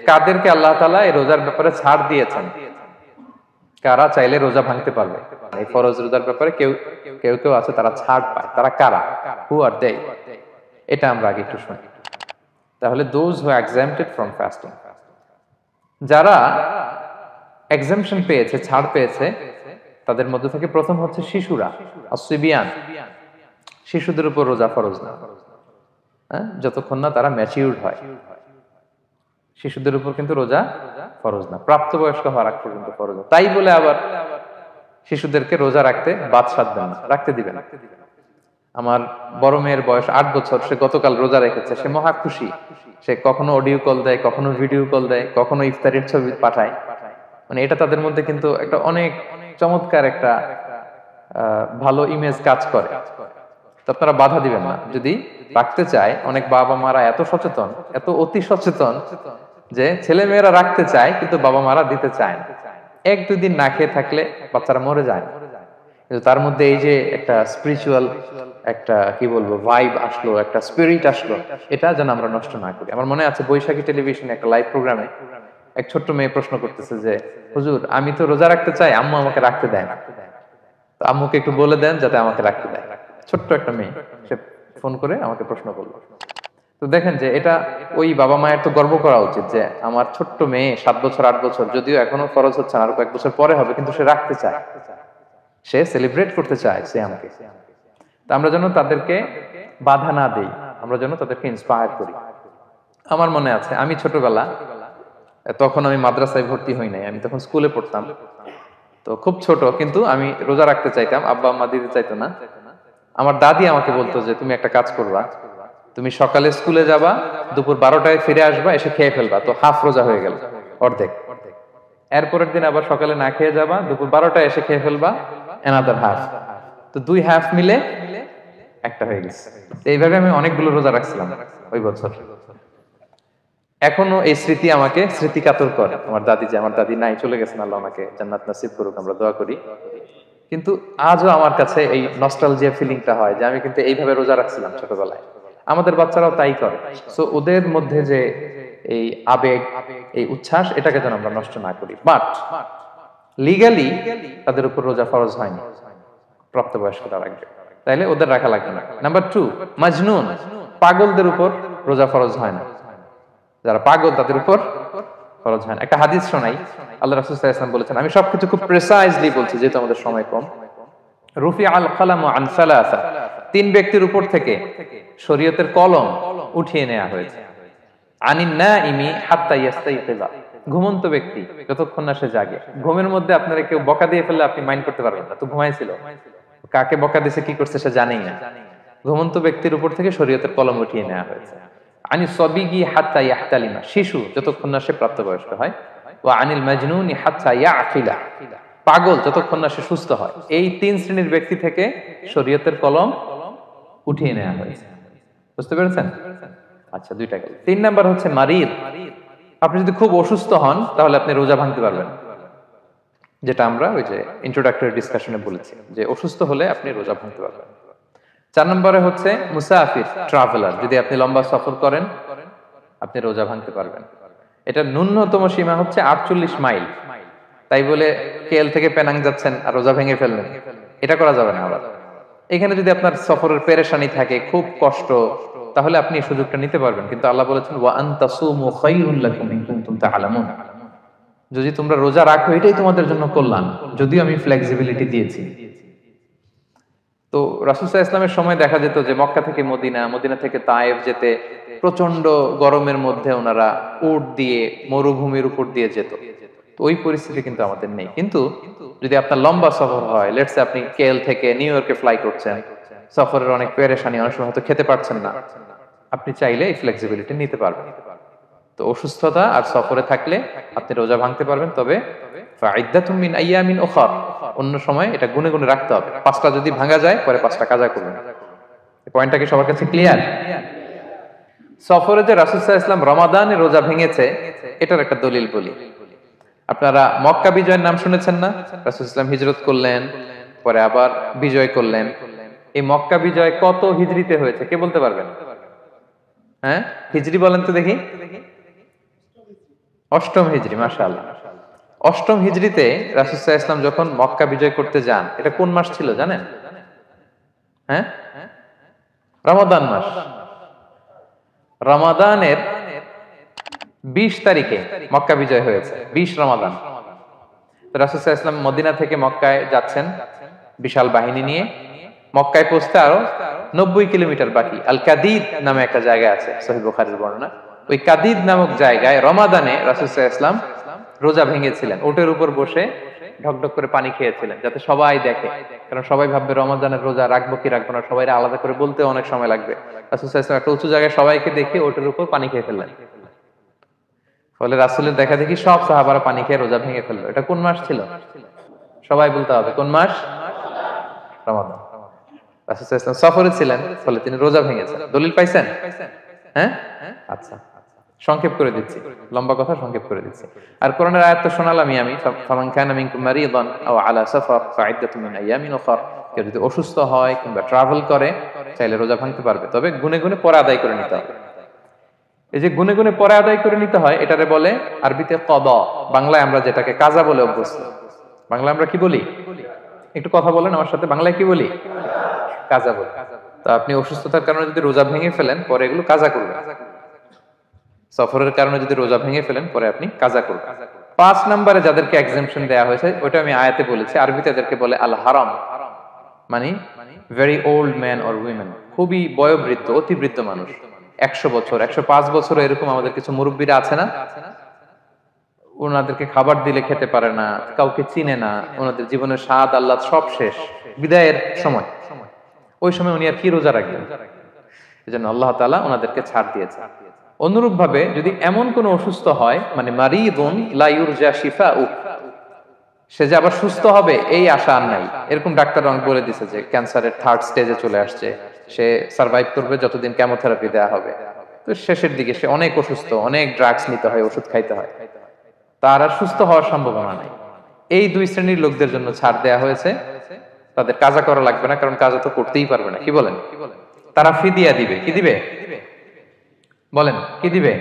কাদেরকে আল্লাহ তাআলা এই রোজার ব্যাপারে ছাড় দিয়েছেন, কারা চাইলে রোজা ভাঙতে পারবে। এই ফরজ রোজার ব্যাপারে কেউ কেউ কেউ আছে তারা ছাড় পায়, তারা কারা? হু আর দে? এটা আমরা আগে একটু শুনি। তাহলে দোজ হু এক্সাম্পটেড ফ্রম ফাস্টিং, যারা এক্সাম্পশন পেয়েছে, ছাড় পেয়েছে, তাদের মধ্যে থেকে প্রথম হচ্ছে শিশুরা, আসিবিয়ান। শিশুদের উপর রোজা ফরজ না, যতক্ষণ না তারা ম্যাচিউরড হয়। শিশুদের উপর কিন্তু রোজা ফরজ না, প্রাপ্তবয়স্ক হওয়ার আগ পর্যন্ত ফরজ না। তাই বলে আবার শিশুদেরকে রোজা রাখতে বাদ সাধবেন না, রাখতে দিবেন। আমার বড় মেয়ের বয়স 8 বছর, সে গতকাল রোজা রেখেছে, সে মহা খুশি। সে কখনো অডিও কল দেয়, কখনো ভিডিও কল দেয়, কখনো ইফতারের ছবি পাঠায়। মানে এটা তাদের মধ্যে কিন্তু একটা অনেক চমৎকার একটা ভালো ইমেজ কাজ করে। তো আপনারা বাধা দিবেন না যদি রাখতে চায়। অনেক বাবা মারা এত সচেতন, এত অতি সচেতন যে ছেলে মেয়েরা রাখতে চায় কিন্তু বাবা মারা দিতে চায় না। 1-2 দিন না খেয়ে থাকলে বাচ্চারা মরে যায় না, কিন্তু তার মধ্যে এই যে একটা স্পিরিচুয়াল একটা কি বলবো ভাইব আসলো, একটা স্পিরিট আসলো, এটা যেন আমরা নষ্ট না করি। আমার মনে আছে বৈশাখী টেলিভিশনে একটা লাইভ প্রোগ্রামে এক ছোট্ট মেয়ে প্রশ্ন করতেছে যে, হুজুর আমি তো রোজা রাখতে চাই, আম্মু আমাকে রাখতে দেয় না, তো আম্মুকে একটু বলে দেন যাতে আমাকে রাখতে দেয়। ছোট্ট একটা মেয়ে, সে ফোন করে আমাকে প্রশ্ন করলো। তো দেখেন যে এটা ওই বাবা মায়ের তো গর্ব করা উচিত যে আমার ছোট্ট মেয়ে 7 বছর 8 বছর, যদিও এখনো ফরজ হচ্ছে না, আর কয়েক বছর পরে হবে, কিন্তু সে রাখতে চায়, সে সেলিব্রেট করতে চায় সিয়ামকে। তো আমরা যেন তাদেরকে বাধা না দেই, আমরা যেন তাদেরকে ইন্সপায়ার করি। আমার মনে আছে আমি ছোটবেলা, তখন আমি মাদ্রাসায় ভর্তি হই নাই, আমি তখন স্কুলে পড়তাম। তো খুব ছোট, কিন্তু আমি রোজা রাখতে চাইতাম, আব্বা আম্মা দিতে চাইতো না। আমার দাদি আমাকে বলতো যে তুমি একটা কাজ করবা, তুমি সকালে স্কুলে যাবা, দুপুর 12টায় ফিরে আসবা, এসে খেয়ে ফেলবা, তো হাফ রোজা হয়ে গেল, অর্ধেক। এরপরের দিন আবার সকালে না খেয়ে যাবা, দুপুর 12টায় এসে খেয়ে ফেলবা, এনাদার হাফ, তো 2 হাফ মিলে একটা হয়ে গেছে। এইভাবে আমি অনেকগুলো রোজা রাখছিলাম ওই বছর। এখনো এই স্মৃতি আমাকে স্মৃতিকাতর করে। আমার দাদি, যে আমার দাদি নাই, চলে গেছেন, আল্লাহ ওনাকে জান্নাত নসিব করুক, আমরা দোয়া করি। কিন্তু আজও আমার কাছে এই নস্টালজিয়া ফিলিংটা হয় যে আমি কিন্তু এইভাবে রোজা রাখছিলাম ছোটবেলায়। আমাদের বাচ্চারাও তাই করে। সো ওদের মধ্যে যে এই আবেগ, এই উচ্ছ্বাস, এটাকে যেন আমরা নষ্ট না করি। বাট লিগালি তাদের উপর রোজা ফরজ হয়নি, প্রাপ্তবয়স্করা রাখবে, তাইলে ওদের রাখা লাগবে না। নাম্বার 2, মাজনুন, পাগলদের উপর রোজা ফরজ হয় না। যারা পাগল তাদের উপর ফরজ হয় না। একটা হাদিস শোনাই, আল্লাহ রাসূল সাল্লাল্লাহু আলাইহি ওয়াসাল্লাম বলেছেন, আমি সবকিছু খুব প্রিসাইজলি বলছি যেহেতু আমাদের সময় কম। রুফি আল কালামু আন সালাসা, 3 ব্যক্তির উপর থেকে শরীয়তের কলম উঠিয়ে নেওয়া হয়েছে। আনিন নাইমি হাত্তা ইয়াস্তাইকিযা, ঘুমন্ত ব্যক্তি যতক্ষণ না সে জাগে। ঘুমের মধ্যে আপনারা কেউ বকা দিয়ে ফেললে আপনি মাইন্ড করতে পারবেন না, তো ঘুমাইছিল, কাকে বকা দিয়েছে কি করছে সে জানেই না। ঘুমন্ত ব্যক্তির উপর থেকে শরীয়তের কলম উঠিয়ে নেওয়া হয়েছে। আনি সবিগি হাত্তা ইয়াহতালিমা, শিশু যতক্ষণ না সে প্রাপ্তবয়স্ক হয়। ওয়া আনিল মাজনুনি হাত্তা ইয়াকিলা, পাগল যতক্ষণ না সে সুস্থ হয়। এই 3 শ্রেণীর ব্যক্তি থেকে শরীয়তের কলম উঠিয়ে নেওয়া হয়েছে। বুঝতে পেরেছেন? আচ্ছা, 2টা গেল। 3 নাম্বার হচ্ছে মারিদ। আপনি যদি খুব অসুস্থ হন তাহলে আপনি রোজা ভাঙতে পারবেন, যেটা আমরা ওই যে ইন্ট্রোডাক্টরি ডিসকাশনে বলেছি যে অসুস্থ হলে আপনি রোজা ভাঙতে পারবেন। 4 নম্বরে হচ্ছে মুসাফির, ট্রাভেলার, যদি আপনি লম্বা সফর করেন আপনি রোজা ভাঙতে পারবেন। এটা ন্যূনতম সীমা হচ্ছে 48 মাইল। তাই বলে কেএল থেকে পেনাং যাচ্ছেন আর রোজা ভেঙে ফেললেন, এটা করা যাবে না। আবার এখানে যদি আপনার সফরের পেরেশানি থাকে, খুব কষ্ট, তাহলে আপনি এই সুযোগটা নিতে পারবেন। কিন্তু আল্লাহ বলেছেন ওয়া আন তাসুমু খায়রুল লাকুম ইন কুনতুম তা'লামুন, যদি তোমরা রোজা রাখো এটাই তোমাদের জন্য কল্যাণ, যদিও আমি ফ্লেক্সিবিলিটি দিয়েছি। তো রাসূল সাল্লাল্লাহু আলাইহি ওয়াসাল্লামের সময় দেখা যেত যে মক্কা থেকে মদিনা, মদিনা থেকে তায়েফ যেতে প্রচন্ড গরমের মধ্যে ওনারা উট দিয়ে মরুভূমির উপর দিয়ে যেত। তো ওই পরিস্থিতি কিন্তু আমাদের নেই। কিন্তু যদি আপনার লম্বা সফর হয়, লেটস সে আপনি কেএল থেকে নিউ ইয়র্কে ফ্লাই করছেন, সফরের অনেক পেরেশানি, অনেক সময় হয়তো খেতে পারছেন না, আপনি চাইলে এই ফ্লেক্সিবিলিটি নিতে পারবেন। তো অসুস্থতা আর সফরে থাকলে আপনি রোজা ভাঙতে পারবেন, তবে ফাইদ্দাতুম মিন আইয়ামিন উখর, অন্য সময় এটা গুনে গুনে রাখতে হবে। 5টা যদি ভাঙা যায় পরে 5টা কাজা করবেন। এই পয়েন্টটা কি সবার কাছে ক্লিয়ার? সফরে যে রাসূল সাল্লাল্লাহু আলাইহি ওয়াসাল্লাম রমাদানে রোজা ভেঙেছে, এটার একটা দলিল বলি। আপনারা মক্কা বিজয়ের নাম শুনেছেন না? রাসূল সাল্লাল্লাহু আলাইহি ওয়াসাল্লাম হিজরত করলেন, পরে আবার বিজয় করলেন। এই মক্কা বিজয় কত হিজরিতে হয়েছে কে বলতে পারবেন? হ্যাঁ, হিজরি বলেন তো দেখি। অষ্টম হিজরি, মাশাআল্লাহ। অষ্টম হিজরিতে রাসূল সাল্লাল্লাহু আলাইহি ওয়াসাল্লাম যখন মক্কা বিজয় করতে যান, এটা কোন মাস ছিল জানেন? হ্যাঁ, রমাদান মাস। রমাদানের 20 তারিখে মক্কা বিজয় হয়েছে, 20 রমাদান। তো রাসূল সাল্লাল্লাহু আলাইহি ওয়াসাল্লাম মদিনা থেকে মক্কায় যাচ্ছেন বিশাল বাহিনী নিয়ে। মক্কায় পৌঁছতে আরো 90 কিলোমিটার বাকি। আল কাদিদ নামে একটা জায়গা আছে, সহিহ বুখারীর বর্ণনা। ওই কাদিদ নামক জায়গায় রমাদানে রাসূল সাল্লাল্লাহু আলাইহি ওয়াসাল্লাম রোজা ভেঙেছিলেন, ওটের উপর বসে ঢকঢক করে পানি খেয়েছিলেন, যাতে সবাই দেখে। কারণ সবাই ভাববে রমাদানের রোজা রাখবো কি রাখবো না, সবাই আলাদা করে বলতে অনেক সময় লাগবে। রাসূল সাল্লাল্লাহু আলাইহি ওয়াসাল্লাম একটা উঁচু জায়গায় সবাইকে দেখে ওটের উপর পানি খেয়ে ফেললেন। ফলে রাসূলের দেখা দেখি সব সাহাবারা পানি খেয়ে রোজা ভেঙে ফেললো। এটা কোন মাস ছিল? সবাই বলতে হবে কোন মাস? রমাদান। রাসূল সাল্লাল্লাহু আলাইহি ওয়াসাল্লাম সফরে ছিলেন, ফলে তিনি রোজা ভেঙেছেন। দলিল পাইছেন? হ্যাঁ, আচ্ছা, সংক্ষেপ করে দিচ্ছি, লম্বা কথা সংক্ষেপ করে দিচ্ছি। আর কোরআনের আয়াত তো শোনালামই আমি, ফামান কানা মিনকুম মারিদান আও আলা সাফার ফাইদ্দাতুম মিন আইয়ামিন উখরা। কেউ যদি অসুস্থ হয় কিংবা ট্রাভেল করে, চাইলে রোজা ভাঙতে পারবে, তবে গুনে গুনে পরে আদায় করে নিতে হবে। এই যে গুনে গুনে পরে আদায় করে নিতে হয়, এটারে বলে আরবিতে কদা, বাংলায় আমরা যেটাকে কাজা বলে অভ্যস্ত। বাংলায় আমরা কি বলি? একটু কথা বলেন আমার সাথে, বাংলায় কি বলি? কাজা বলি। তো আপনি অসুস্থতার কারণে যদি রোজা ভেঙে ফেলেন, পরে এগুলো কাজা করবেন। সফরের কারণে যদি রোজা ভেঙে ফেলেন, পরে আপনি কাজা করবেন। 5 নম্বরে যাদেরকে এক্সাম্পশন দেয়া হয়েছে, ওটা আমি আয়াতে বলেছি। আরবিতে এদেরকে বলে আল হারাম, মানে very old man or women, খুবই বয়োবৃদ্ধ, অতিবৃদ্ধ মানুষ। 100 বছর, 105 বছর, এরকম আমাদের কিছু মুরব্বীরা আছে না, ওনাদেরকে খাবার দিলে খেতে পারে না, কাউকে চিনে না, ওনাদের জীবনের স্বাদ আল্লাহ সব শেষ, বিদায়ের সময়। ওই সময় উনি আর কি রোজা রাখবেন? এজন্য আল্লাহ তাআলা ওনাদেরকে ছাড় দিয়েছে। অনুরূপ ভাবে যদি এমন কোন অসুস্থ হয়, মানে মারিদুন লা ইউরজা শিফাউ, সে যে আবার সুস্থ হবে এই আশা আর নাই, এরকম ডাক্তার অনেক বলে দিছে যে ক্যান্সারের 3rd স্টেজে চলে আসছে, সে সার্ভাইভ করবে যতদিন কেমোথেরাপি দেয়া হবে। তো শেষের দিকে সে অনেক অসুস্থ, অনেক ড্রাগস নিতে হয়, ওষুধ খাইতে হয়, তার আর সুস্থ হওয়ার সম্ভাবনা নাই। এই 2 শ্রেণীর লোকদের জন্য ছাড় দেয়া হয়েছে, তাদের কাজা করা লাগবে না, কারণ কাজা তো করতেই পারবে না। কি বলেন? তারা ফিদিয়া দিবে। কি দিবে? বলেন কি দিবে?